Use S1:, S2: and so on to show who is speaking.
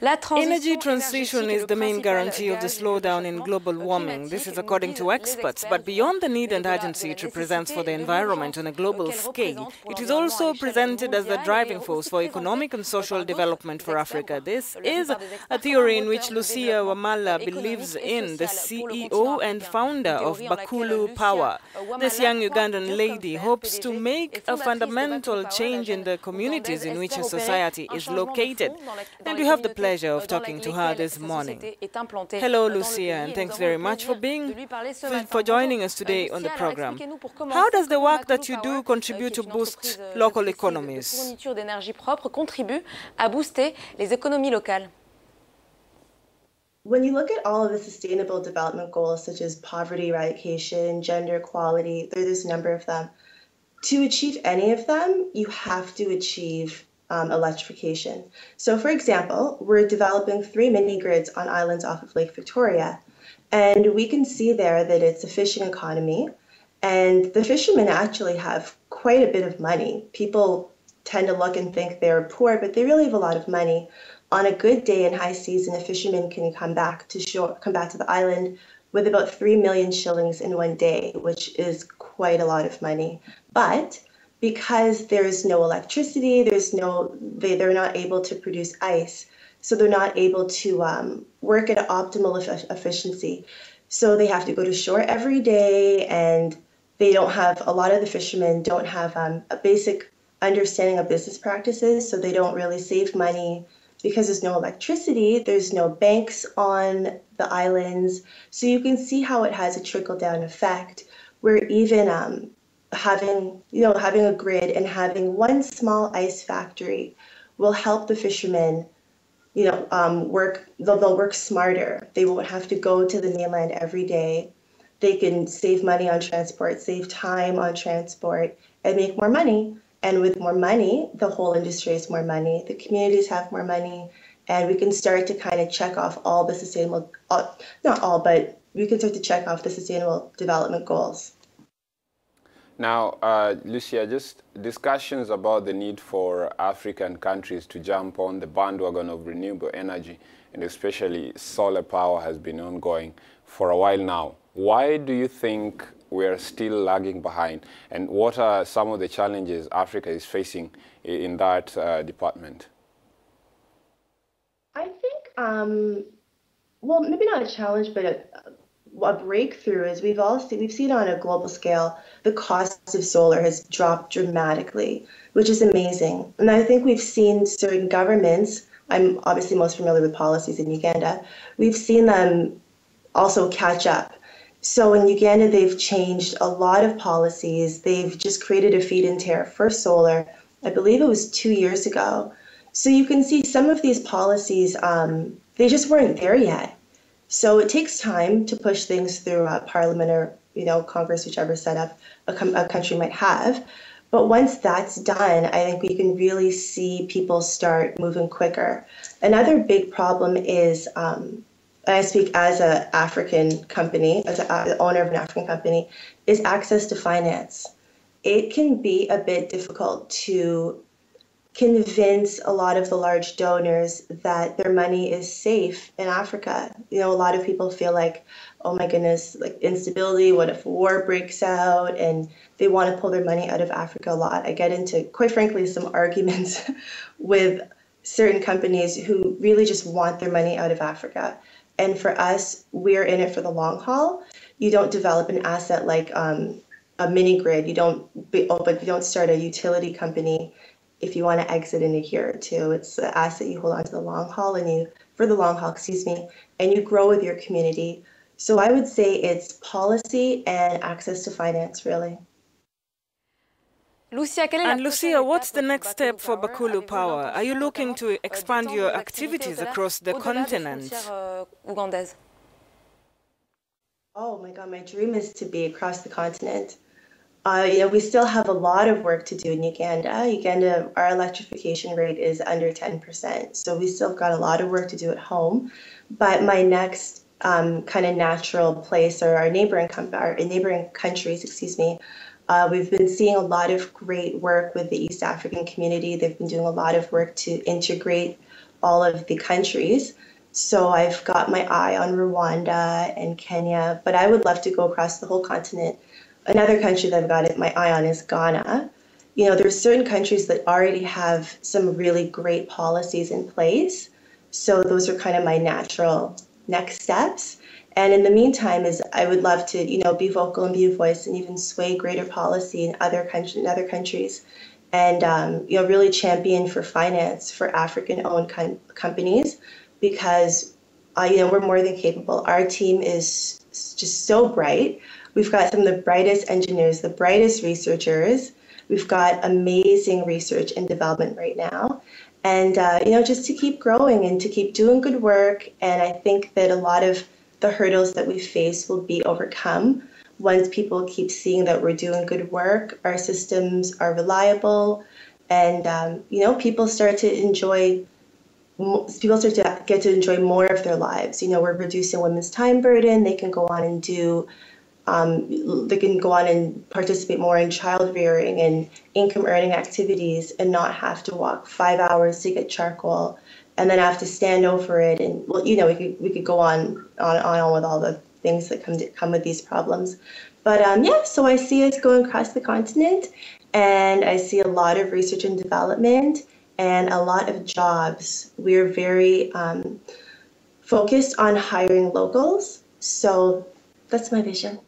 S1: Energy transition is the main guarantee of the slowdown in global warming. This is according to experts. But beyond the need and urgency it represents for the environment on a global scale, it is also presented as the driving force for economic and social development for Africa. This is a theory in which Lucia Wamala believes in, the CEO and founder of Bakulu Power. This young Ugandan lady hopes to make a fundamental change in the communities in which her society is located. And we have the pleasure of talking to her this morning. Hello, Lucia, and thanks very much for joining us today on the program. How does the work that you do contribute to boost local economies?
S2: When you look at all of the sustainable development goals, such as poverty eradication, gender equality, there's a number of them. To achieve any of them, you have to achieve electrification. So, for example, we're developing 3 mini-grids on islands off of Lake Victoria, and we can see there that it's a fishing economy, and the fishermen actually have quite a bit of money. People tend to look and think they're poor, but they really have a lot of money. On a good day in high season, a fisherman can come back to the island with about 3 million shillings in one day, which is quite a lot of money. But because there's no electricity, they're not able to produce ice, so they're not able to work at optimal efficiency. So they have to go to shore every day, and a lot of the fishermen don't have a basic understanding of business practices, so they don't really save money. Because there's no electricity, there's no banks on the islands, so you can see how it has a trickle-down effect, where even having a grid and having one small ice factory will help the fishermen, they'll work smarter. They won't have to go to the mainland every day. They can save money on transport, save time on transport, and make more money. And with more money, the whole industry has more money, the communities have more money, and we can start to kind of check off all the sustainable, not all, but we can start to check off the sustainable development goals.
S3: Now, Lucia, just discussions about the need for African countries to jump on the bandwagon of renewable energy, and especially solar power, has been ongoing for a while now. Why do you think we're still lagging behind, and what are some of the challenges Africa is facing in that department?
S2: I think, well, maybe not a challenge, but a breakthrough is we've seen on a global scale, the cost of solar has dropped dramatically, which is amazing. And I think we've seen certain governments, I'm obviously most familiar with policies in Uganda, we've seen them also catch up. So in Uganda, they've changed a lot of policies. They've just created a feed-in tariff for solar. I believe it was 2 years ago. So you can see some of these policies, they just weren't there yet. So it takes time to push things through Parliament or Congress, whichever setup a country might have. But once that's done, I think we can really see people start moving quicker. Another big problem is, I speak as an African company, as the owner of an African company, is access to finance. It can be a bit difficult to convince a lot of the large donors that their money is safe in Africa. A lot of people feel like, oh my goodness, like instability, what if war breaks out? And they want to pull their money out of Africa a lot. I get into, quite frankly, some arguments with certain companies who really just want their money out of Africa. And for us, we're in it for the long haul. You don't develop an asset like a mini grid. You don't start a utility company if you want to exit in a year or two. It's an asset you hold on to the long haul, and you grow with your community. So I would say it's policy and access to finance, really.
S1: And Lucia, what's the next step for Bakulu Power? Are you looking to expand your activities across the continent?
S2: Oh my God, my dream is to be across the continent. We still have a lot of work to do in Uganda. Our electrification rate is under 10%, so we still got a lot of work to do at home. But my next kind of natural place are our neighboring countries, we've been seeing a lot of great work with the East African community. They've been doing a lot of work to integrate all of the countries. So I've got my eye on Rwanda and Kenya, but I would love to go across the whole continent. Another country that I've got my eye on is Ghana. You know, there's certain countries that already have some really great policies in place. So those are kind of my natural next steps. And in the meantime, I would love to, you know, be vocal and be a voice and even sway greater policy in other countries, and you know, really champion for finance for African-owned companies, because you know, we're more than capable. Our team is just so bright. We've got some of the brightest engineers, the brightest researchers. We've got amazing research and development right now. And, you know, just to keep growing and to keep doing good work. And I think that a lot of the hurdles that we face will be overcome once people keep seeing that we're doing good work, our systems are reliable, and, you know, people start to get to enjoy more of their lives. You know, we're reducing women's time burden. They can go on and participate more in child rearing and income earning activities, and not have to walk 5 hours to get charcoal and then have to stand over it. And, well, you know, we could go on with all the things that come with these problems. But yeah, so I see us going across the continent, and I see a lot of research and development and a lot of jobs. We're very focused on hiring locals. So that's my vision.